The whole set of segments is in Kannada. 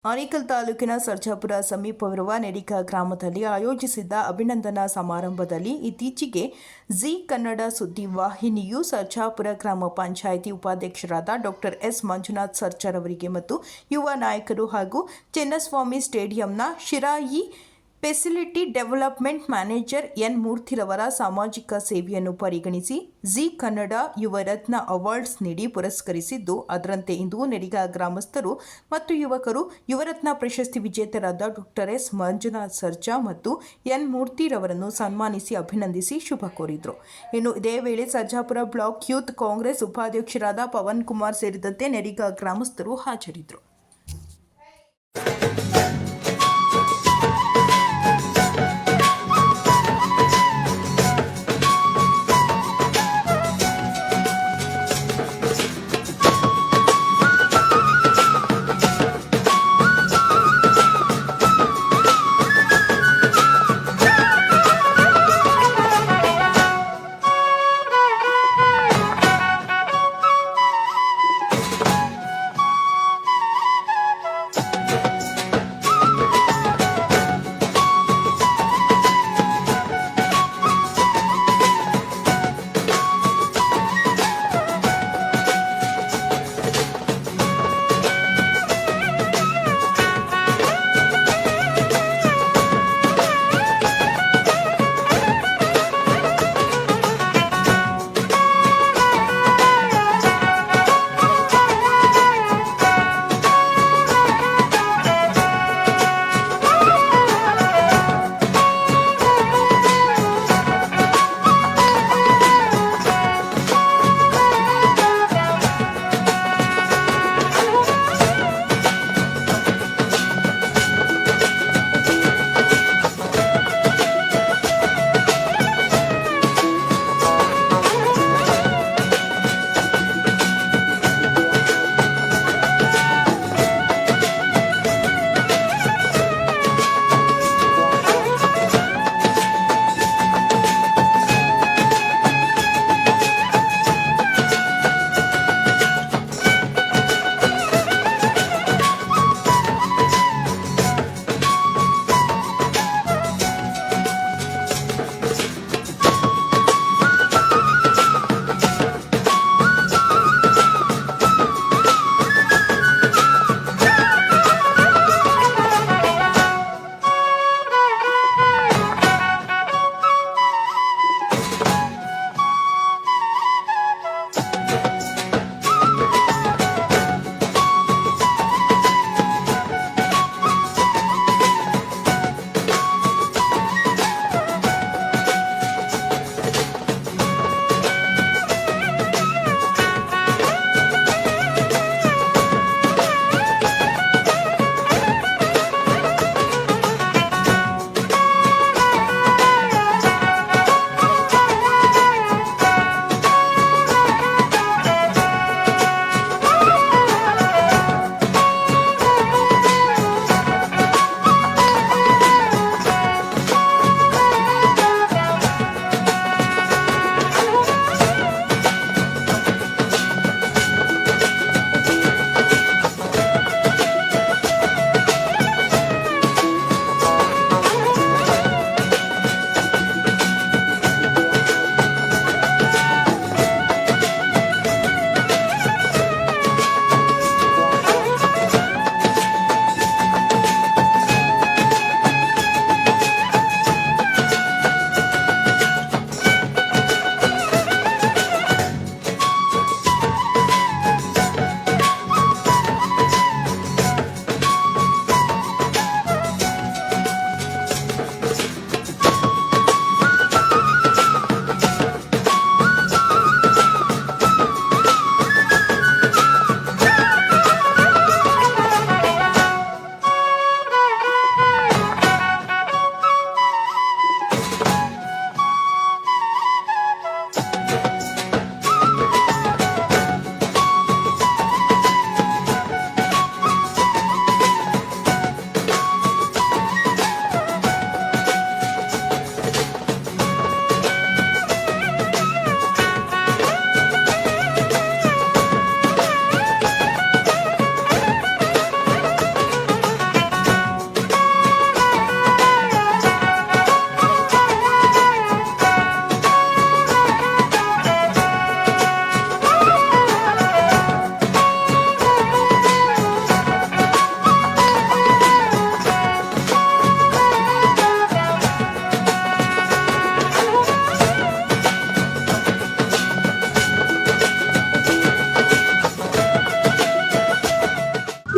ಆನೇಕಲ್ ತಾಲೂಕಿನ ಸರ್ಜಾಪುರ ಸಮೀಪವಿರುವ ನೆಡಿಕ ಗ್ರಾಮದಲ್ಲಿ ಆಯೋಜಿಸಿದ್ದ ಅಭಿನಂದನಾ ಸಮಾರಂಭದಲ್ಲಿ ಇತ್ತೀಚೆಗೆ ಜಿ ಕನ್ನಡ ಸುದ್ದಿ ವಾಹಿನಿಯು ಸರ್ಜಾಪುರ ಗ್ರಾಮ ಪಂಚಾಯಿತಿ ಉಪಾಧ್ಯಕ್ಷರಾದ ಡಾಕ್ಟರ್ ಎಸ್ ಮಂಜುನಾಥ್ ಸರ್ಜರ್ ಅವರಿಗೆ ಮತ್ತು ಯುವ ನಾಯಕರು ಹಾಗೂ ಚಿನ್ನಸ್ವಾಮಿ ಸ್ಟೇಡಿಯಂನ ಶಿರಾಯಿ ಫೆಸಿಲಿಟಿ ಡೆವಲಪ್ಮೆಂಟ್ ಮ್ಯಾನೇಜರ್ ಎನ್ ಮೂರ್ತಿರವರ ಸಾಮಾಜಿಕ ಸೇವೆಯನ್ನು ಪರಿಗಣಿಸಿ ಜಿ ಕನ್ನಡ ಯುವ ರತ್ನ ಅವಾರ್ಡ್ಸ್ ನೀಡಿ ಪುರಸ್ಕರಿಸಿದ್ದು, ಅದರಂತೆ ಇಂದು ನೆಡಿಗ ಗ್ರಾಮಸ್ಥರು ಮತ್ತು ಯುವಕರು ಯುವರತ್ನ ಪ್ರಶಸ್ತಿ ವಿಜೇತರಾದ ಡಾಕ್ಟರ್ ಎಸ್ ಮಂಜುನಾಥ್ ಸರ್ಜಾ ಮತ್ತು ಎನ್ ಮೂರ್ತಿರವರನ್ನು ಸನ್ಮಾನಿಸಿ ಅಭಿನಂದಿಸಿ ಶುಭ ಕೋರಿದರು. ಇನ್ನು ಇದೇ ವೇಳೆ ಸರ್ಜಾಪುರ ಬ್ಲಾಕ್ ಯೂತ್ ಕಾಂಗ್ರೆಸ್ ಉಪಾಧ್ಯಕ್ಷರಾದ ಪವನ್ ಕುಮಾರ್ ಸೇರಿದಂತೆ ನೆಡಿಗ ಗ್ರಾಮಸ್ಥರು ಹಾಜರಿದ್ದರು.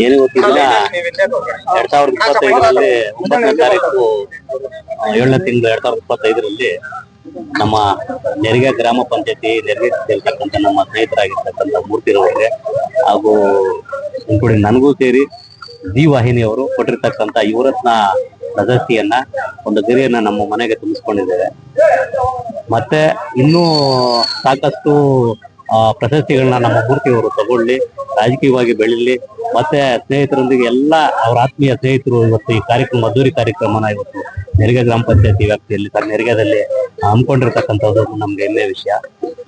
ಏನು ಗೊತ್ತಿಲ್ಲ. 2025ರಲ್ಲಿ 9ನೇ ತಾರೀಕು 7ನೇ ತಿಂಗಳು 2025ರಲ್ಲಿ ನಮ್ಮ ನೆರಿಗೆ ಗ್ರಾಮ ಪಂಚಾಯತಿ ನೆರವೇರಿಸಿರ್ತಕ್ಕಂಥ ನಮ್ಮ ಸ್ನೇಹಿತರಾಗಿರ್ತಕ್ಕಂಥ ಮೂರ್ತಿರವರಿಗೆ ಹಾಗೂ ಇನ್ಕ್ಲೂಡಿಂಗ್ ನನಗೂ ಸೇರಿ ಜಿ ವಾಹಿನಿಯವರು ಕೊಟ್ಟಿರ್ತಕ್ಕಂಥ ಯುವರತ್ನ ಪ್ರಶಸ್ತಿಯನ್ನ, ಒಂದು ಗಿರಿಯನ್ನ ನಮ್ಮ ಮನೆಗೆ ತುಂಬಿಸ್ಕೊಂಡಿದ್ದೇವೆ. ಮತ್ತೆ ಇನ್ನೂ ಸಾಕಷ್ಟು ಪ್ರಶಸ್ತಿಗಳನ್ನ ನಮ್ಮ ಮೂರ್ತಿಯವರು ತಗೊಳ್ಳಿ, ರಾಜಕೀಯವಾಗಿ ಬೆಳಿಲಿ, ಮತ್ತೆ ಸ್ನೇಹಿತರೊಂದಿಗೆ ಎಲ್ಲ ಅವರ ಆತ್ಮೀಯ ಸ್ನೇಹಿತರು ಇವತ್ತು ಈ ಕಾರ್ಯಕ್ರಮ, ಅದ್ದೂರಿ ಕಾರ್ಯಕ್ರಮನ ಇವತ್ತು ನೆರಿಗೆ ಗ್ರಾಮ ಪಂಚಾಯತಿ ವ್ಯಾಪ್ತಿಯಲ್ಲಿ ನೆರಿಗೆದಲ್ಲಿ ಹಮ್ಮಿಕೊಂಡಿರ್ತಕ್ಕಂಥದ್ದು ನಮ್ಗೆ ಹೆಮ್ಮೆ ವಿಷಯ.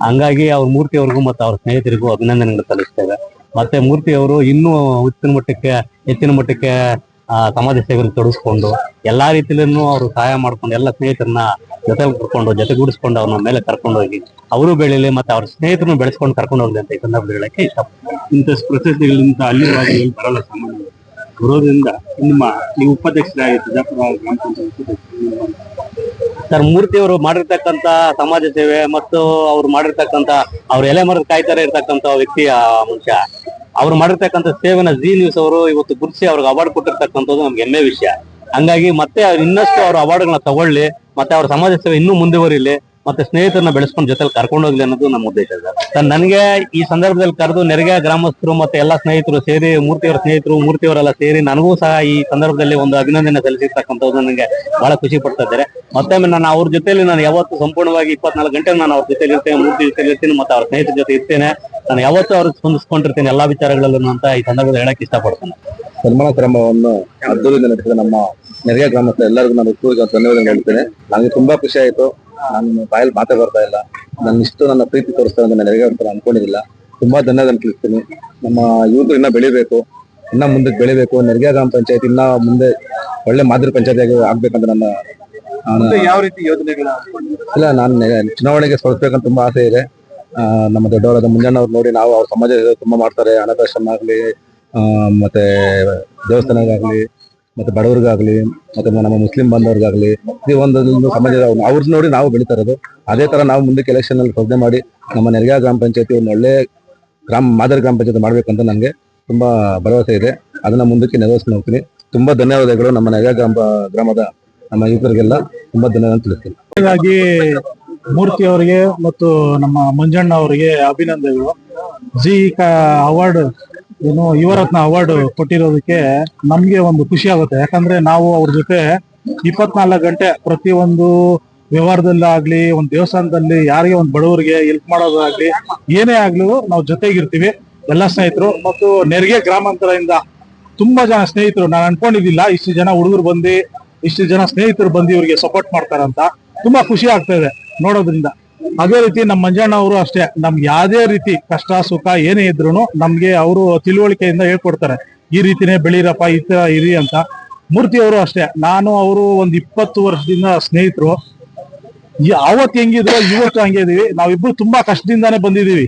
ಹಂಗಾಗಿ ಅವ್ರ ಮೂರ್ತಿಯವ್ರಿಗೂ ಮತ್ತು ಅವ್ರ ಸ್ನೇಹಿತರಿಗೂ ಅಭಿನಂದನೆಗಳು ಸಲ್ಲಿಸ್ತೇವೆ. ಮತ್ತೆ ಮೂರ್ತಿಯವರು ಇನ್ನೂ ಹೆಚ್ಚಿನ ಮಟ್ಟಕ್ಕೆ ಸಮಾಜ ಸೇವೆಯಲ್ಲಿ ತೊಡಗಿಸ್ಕೊಂಡು ಎಲ್ಲಾ ರೀತಿಯಲ್ಲೂ ಅವರು ಸಹಾಯ ಮಾಡ್ಕೊಂಡು ಎಲ್ಲ ಸ್ನೇಹಿತರನ್ನ ಜೊತೆಗೂಡಿಸ್ಕೊಂಡು ಅವ್ರನ್ನ ಮೇಲೆ ಕರ್ಕೊಂಡು ಹೋಗಿ ಅವರು ಬೆಳೀಲಿ, ಮತ್ತೆ ಅವ್ರ ಸ್ನೇಹಿತರನ್ನು ಬೆಳೆಸ್ಕೊಂಡು ಕರ್ಕೊಂಡು ಹೋಗ್ಲಿ ಅಂತ ಈ ಸಂದರ್ಭದಲ್ಲಿ ಹೇಳಕ್ಕೆ ಇಷ್ಟಪಡ್ತೀನಿ. ಇಂಥ ಪ್ರಶಸ್ತಿಗಳಿಂದ ಅಲ್ಲಿ ಬರಲ್ಲ ಸಾಮಾನ್ಯ ಬರೋದ್ರಿಂದ ನೀವು ಉಪಾಧ್ಯಕ್ಷರಾಗಿ ಸರ್ಜಾಪುರ ಗ್ರಾಮ ಪಂಚಾಯತ್ ಸರ್, ಮೂರ್ತಿಯವರು ಮಾಡಿರ್ತಕ್ಕಂಥ ಸಮಾಜ ಸೇವೆ ಮತ್ತು ಅವ್ರು ಮಾಡಿರ್ತಕ್ಕಂಥ ಅವ್ರ ಎಲೆ ಮರದ ಕಾಯ್ತಾರೆ ಇರ್ತಕ್ಕಂಥ ವ್ಯಕ್ತಿಯ ಮನುಷ್ಯ, ಅವ್ರು ಮಾಡಿರ್ತಕ್ಕಂಥ ಸೇವೆನ ಜಿ ನ್ಯೂಸ್ ಅವರು ಇವತ್ತು ಗುರುತಿಸಿ ಅವ್ರಿಗೆ ಅವಾರ್ಡ್ ಕೊಟ್ಟಿರ್ತಕ್ಕಂಥದ್ದು ನಮ್ಗೆ ಹೆಮ್ಮೆ ವಿಷಯ. ಹಂಗಾಗಿ ಮತ್ತೆ ಇನ್ನಷ್ಟು ಅವ್ರ ಅವಾರ್ಡ್ಗಳನ್ನ ತಗೊಳ್ಳಿ, ಮತ್ತೆ ಅವ್ರ ಸಮಾಜ ಸೇವೆ ಇನ್ನೂ ಮುಂದುವರಿಲಿ, ಮತ್ತೆ ಸ್ನೇಹಿತರನ್ನ ಬೆಳೆಸ್ಕೊಂಡು ಜೊತೆಲಿ ಕರ್ಕೊಂಡು ಹೋಗ್ಲಿ ಅನ್ನೋದು ನಮ್ಮ ಉದ್ದೇಶ ಸರ್. ನನಗೆ ಈ ಸಂದರ್ಭದಲ್ಲಿ ಕರೆದು ನೆರಿಗೆ ಗ್ರಾಮಸ್ಥರು ಮತ್ತೆ ಎಲ್ಲಾ ಸ್ನೇಹಿತರು ಸೇರಿ, ಮೂರ್ತಿಯವರೆಲ್ಲ ಸೇರಿ ನನಗೂ ಸಹ ಈ ಸಂದರ್ಭದಲ್ಲಿ ಒಂದು ಅಭಿನಂದನೆ ಸಲ್ಲಿಸಿರ್ತಕ್ಕಂಥದ್ದು ನನಗೆ ಬಹಳ ಖುಷಿ ಪಡ್ತಾ ಇದ್ದಾರೆ. ಮತ್ತೊಮ್ಮೆ ನಾನು ಅವ್ರ ಜೊತೆಲಿ ನಾನು ಯಾವತ್ತು ಸಂಪೂರ್ಣವಾಗಿ 24 ಗಂಟೆ ನಾನು ಅವ್ರ ಜೊತೆಲಿ ಇರ್ತೇನೆ, ಮೂರ್ತಿ ಜೊತೆಲಿ ಇರ್ತೀನಿ, ಮತ್ತೆ ಅವ್ರ ಸ್ನೇಹಿತರ ಜೊತೆ ಇರ್ತೇನೆ. ನಾನು ಯಾವತ್ತೂ ಅವ್ರಿಗೆ ಸ್ಪಂದಿಸ್ಕೊಂಡಿರ್ತೇನೆ ಎಲ್ಲಾ ವಿಚಾರಗಳಲ್ಲೂ ಅಂತ ಈ ಸಂದರ್ಭದಲ್ಲಿ ಹೇಳಕ್ ಇಷ್ಟಪಡ್ತೇನೆ. ಸನ್ಮಾನ ಕ್ರಮವನ್ನು ಅದ್ದೂರಿಯಿಂದ ನಡೆಸಿದ ನಮ್ಮ ನೆರಿಗೆ ಗ್ರಾಮಸ್ಥ ಎಲ್ಲರಿಗೂ ನಾನು ಧನ್ಯವಾದ ಹೇಳ್ತೇನೆ. ನನಗೆ ತುಂಬಾ ಖುಷಿ ಆಯ್ತು. ನಾನು ಬಾಯಲ್ಲಿ ಮಾತೇ ಬರ್ತಾ ಇಲ್ಲ. ನನ್ನ ಪ್ರೀತಿ ತೋರಿಸ್ತಾರೆ ಅಂತ ನೆರಿಗೆ ಅಂತ ಅನ್ಕೊಂಡಿರಲಿಲ್ಲ. ತುಂಬಾ ಧನ್ಯವಾದ ತಿಳಿಸ್ತೀನಿ. ನಮ್ಮ ಯುವಕರು ಇನ್ನ ಬೆಳಿಬೇಕು, ಇನ್ನ ಮುಂದಕ್ಕೆ ಬೆಳಿಬೇಕು. ನೆರಿಗೆ ಗ್ರಾಮ ಪಂಚಾಯತ್ ಇನ್ನ ಮುಂದೆ ಒಳ್ಳೆ ಮಾದರಿ ಪಂಚಾಯತ್ ಆಗ್ಬೇಕಂತ ನನ್ನ ಯಾವ ರೀತಿ ಯೋಜನೆಗಳ ಇಲ್ಲ. ನಾನು ಚುನಾವಣೆಗೆ ಸ್ಪರ್ಧಿಸ್ಬೇಕಂತ ತುಂಬಾ ಆಸೆ ಇದೆ. ನಮ್ಮ ದೊಡ್ಡವರಾದ ಮುಂಜಾನವ್ರು ನೋಡಿ ನಾವು ಅವ್ರ ಸಮಾಜ ತುಂಬಾ ಮಾಡ್ತಾರೆ. ಅನಾಥಾಶ್ರಮ ಆಗ್ಲಿ, ಮತ್ತೆ ದೇವಸ್ಥಾನಗಾಗ್ಲಿ, ಮತ್ತೆ ಬಡವರಿಗಾಗ್ಲಿ, ಮತ್ತೆ ನಮ್ಮ ಮುಸ್ಲಿಂ ಬಾಂಧವರಿಗಾಗ್ಲಿ, ಈ ಒಂದು ಸಮಾಜ ಅವ್ರನ್ನ ನೋಡಿ ನಾವು ಬೆಳೀತಾ ಇರೋದು. ಅದೇ ತರ ನಾವು ಮುಂದಕ್ಕೆ ಎಲೆಕ್ಷನ್ ಅಲ್ಲಿ ಸ್ಪರ್ಧೆ ಮಾಡಿ ನಮ್ಮ ನೆರಿಗೆ ಗ್ರಾಮ ಪಂಚಾಯತಿ ಒಂದು ಒಳ್ಳೆ ಮಾದರಿ ಗ್ರಾಮ ಪಂಚಾಯತಿ ಮಾಡ್ಬೇಕಂತ ನನಗೆ ತುಂಬಾ ಭರವಸೆ ಇದೆ. ಅದನ್ನ ಮುಂದಕ್ಕೆ ನೆರವೇರಿಸ್ಕೊಂಡು ಹೋಗ್ತೀನಿ. ತುಂಬಾ ಧನ್ಯವಾದಗಳು ನಮ್ಮ ನೆರಿಗೆ ಗ್ರಾಮದ ನಮ್ಮ ಯುವಕರಿಗೆಲ್ಲ ತುಂಬಾ ಧನ್ಯವಾದ ತಿಳಿಸ್ತೀನಿ. ಹಾಗಾಗಿ ಮೂರ್ತಿ ಅವರಿಗೆ ಮತ್ತು ನಮ್ಮ ಮಂಜಣ್ಣ ಅವರಿಗೆ ಅಭಿನಂದನೆಗಳು. ಜಿ ಅವಾರ್ಡ್ ಯುವರತ್ನ ಅವಾರ್ಡ್ ಕೊಟ್ಟಿರೋದಕ್ಕೆ ನಮ್ಗೆ ಒಂದು ಖುಷಿ ಆಗುತ್ತೆ. ಯಾಕಂದ್ರೆ ನಾವು ಅವ್ರ ಜೊತೆ 24 ಗಂಟೆ ಪ್ರತಿಯೊಂದು ವ್ಯವಹಾರದಲ್ಲಾಗ್ಲಿ, ಒಂದು ದೇವಸ್ಥಾನದಲ್ಲಿ ಯಾರಿಗೆ ಒಂದು ಬಡವರಿಗೆ ಹೆಲ್ಪ್ ಮಾಡೋದಾಗ್ಲಿ, ಏನೇ ಆಗ್ಲೂ ನಾವು ಜೊತೆಗಿರ್ತೀವಿ ಎಲ್ಲಾ ಸ್ನೇಹಿತರು. ಮತ್ತು ನೆರಿಗೆ ಗ್ರಾಮಾಂತರದಿಂದ ತುಂಬಾ ಜನ ಸ್ನೇಹಿತರು, ನಾನು ಅನ್ಕೊಂಡಿದ್ದಿಲ್ಲ ಇಷ್ಟು ಜನ ಹುಡುಗರು ಬಂದು, ಇಷ್ಟು ಜನ ಸ್ನೇಹಿತರು ಬಂದು ಇವ್ರಿಗೆ ಸಪೋರ್ಟ್ ಮಾಡ್ತಾರಂತ. ತುಂಬಾ ಖುಷಿ ಆಗ್ತಾ ಇದೆ ನೋಡೋದ್ರಿಂದ. ಅದೇ ರೀತಿ ನಮ್ಮ ಮಂಜಣ್ಣ ಅವರು ಅಷ್ಟೇ, ನಮ್ಗೆ ಯಾವ್ದೇ ರೀತಿ ಕಷ್ಟ ಸುಖ ಏನೇ ಇದ್ರು ನಮ್ಗೆ ಅವರು ತಿಳುವಳಿಕೆಯಿಂದ ಹೇಳ್ಕೊಡ್ತಾರೆ. ಈ ರೀತಿನೇ ಬೆಳೀರಪ್ಪ, ಈ ತರ ಇರಿ ಅಂತ. ಮೂರ್ತಿ ಅವರು ಅಷ್ಟೇ, ನಾನು ಅವರು ಒಂದು 20 ವರ್ಷದಿಂದ ಸ್ನೇಹಿತರು. ಅವತ್ತು ಹೆಂಗಿದ್ರು ಇವತ್ತು ಹಂಗೆ ಇದೀವಿ. ನಾವಿಬ್ರು ತುಂಬಾ ಕಷ್ಟದಿಂದಾನೇ ಬಂದಿದೀವಿ.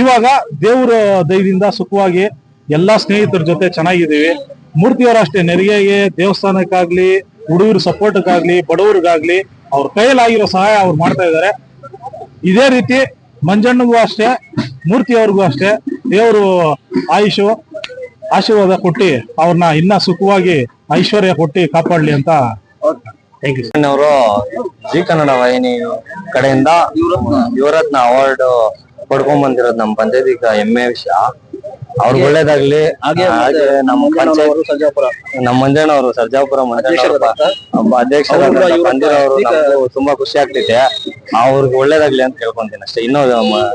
ಇವಾಗ ದೇವ್ರ ದಯದಿಂದ ಸುಖವಾಗಿ ಎಲ್ಲಾ ಸ್ನೇಹಿತರ ಜೊತೆ ಚೆನ್ನಾಗಿದ್ದೀವಿ. ಮೂರ್ತಿಯವರು ಅಷ್ಟೇ, ನೆರಿಗೆಗೆ ದೇವಸ್ಥಾನಕ್ಕಾಗ್ಲಿ, ಹುಡುಗರ ಸಪೋರ್ಟ್ಗಾಗ್ಲಿ, ಬಡವರಿಗಾಗ್ಲಿ ಅವ್ರ ಕೈಯಲ್ಲಾಗಿರೋ ಸಹಾಯ ಅವ್ರು ಮಾಡ್ತಾ ಇದ್ದಾರೆ. ಇದೇ ರೀತಿ ಮಂಜಣ್ಣಗೂ ಅಷ್ಟೇ, ಮೂರ್ತಿಯವ್ರಿಗೂ ಅಷ್ಟೇ ದೇವರು ಆಶೀರ್ವಾದ ಕೊಟ್ಟಿ ಅವ್ರನ್ನ ಇನ್ನ ಸುಖವಾಗಿ ಐಶ್ವರ್ಯ ಕೊಟ್ಟಿ ಕಾಪಾಡ್ಲಿ ಅಂತ. Thank you. ಅವರು ಜಿ ಕನ್ನಡ ವಾಹಿನಿ ಕಡೆಯಿಂದ ಯುವರತ್ನ ಅವಾರ್ಡ್ ಪಡ್ಕೊಂಡ್ ಬಂದಿರೋದು ನಮ್ಮ ಪಂಚಾಯತಿಗೆ ಹೆಮ್ಮೆ ವಿಷಯ. ಅವ್ರಿಗೆ ಒಳ್ಳೇದಾಗ್ಲಿ. ಹಾಗೆ ನಮ್ಮ ಪಂಚಾಯತ್ ನಮ್ಮ ಮಂಜಣ್ಣ ಅವರು ಸರ್ಜಾಪುರ ಅಧ್ಯಕ್ಷರಾಗಿ ಬಂದಿರೋರು ನಮಗೂ ತುಂಬಾ ಖುಷಿ ಆಗ್ತಿದೆ. ಅವ್ರಿಗೆ ಒಳ್ಳೇದಾಗ್ಲಿ ಅಂತ ಹೇಳ್ಕೊಂತೀನಿ ಅಷ್ಟೇ. ಇನ್ನೂ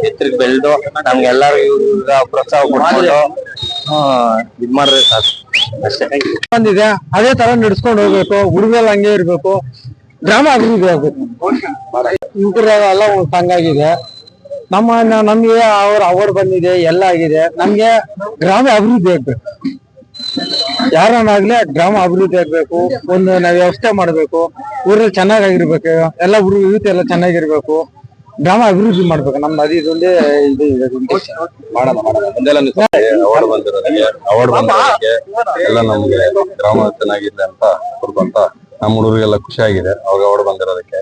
ಎತ್ತರಕ್ಕೆ ಬೆಳೆದು ನಮ್ಗೆ ಎಲ್ಲರಿಗೂ ಪ್ರೋತ್ಸಾಹ ಕೊಡ್ಕೊಂಡು ಇದ್ ಮಾಡ್ರೆ ಸಾಕು ಅಷ್ಟೇ. ಬಂದಿದೆ ಅದೇ ತರ ನಡ್ಸ್ಕೊಂಡು ಹೋಗ್ಬೇಕು. ಹುಡುಗರಲ್ಲಿ ಹಂಗೆ ಇರ್ಬೇಕು. ಗ್ರಾಮ ಅಭಿವೃದ್ಧಿ ಆಗ್ಬೇಕು. ಯುವಕರೆಲ್ಲ ಹಂಗಾಗಿದೆ. ನಮ್ಗೆ ಅವ್ರ ಅವಾರ್ಡ್ ಬಂದಿದೆ, ಎಲ್ಲ ಆಗಿದೆ. ನಮ್ಗೆ ಗ್ರಾಮ ಅಭಿವೃದ್ಧಿ ಆಗ್ಬೇಕು. ಯಾರನ್ನಾಗ್ಲಿ ಗ್ರಾಮ ಅಭಿವೃದ್ಧಿ ಆಗ್ಬೇಕು. ಒಂದು ನಾವ್ ವ್ಯವಸ್ಥೆ ಮಾಡ್ಬೇಕು. ಊರಲ್ಲಿ ಚೆನ್ನಾಗಿರ್ಬೇಕು. ಎಲ್ಲ ಯೂತ್ ಎಲ್ಲ ಚೆನ್ನಾಗಿರ್ಬೇಕು. ಗ್ರಾಮ ಅಭಿವೃದ್ಧಿ ಮಾಡ್ಬೇಕು. ನಮ್ದು ಅದು ಇದೊಂದೇ ಇದು ಮಾಡೋಣ. ಅವಾರ್ಡ್ ಬಂದಿರೋದಕ್ಕೆ ಎಲ್ಲ ನಮ್ಗೆ ಗ್ರಾಮ ಚೆನ್ನಾಗಿದೆ ಅಂತ ಕೊಡ್ಕೊಂತ ನಮ್ಮ ಹುಡುಗರಿಗೆಲ್ಲ ಖುಷಿ ಆಗಿದೆ ಅವ್ರಿಗೆ ಅವಾರ್ಡ್ ಬಂದಿರೋದಕ್ಕೆ.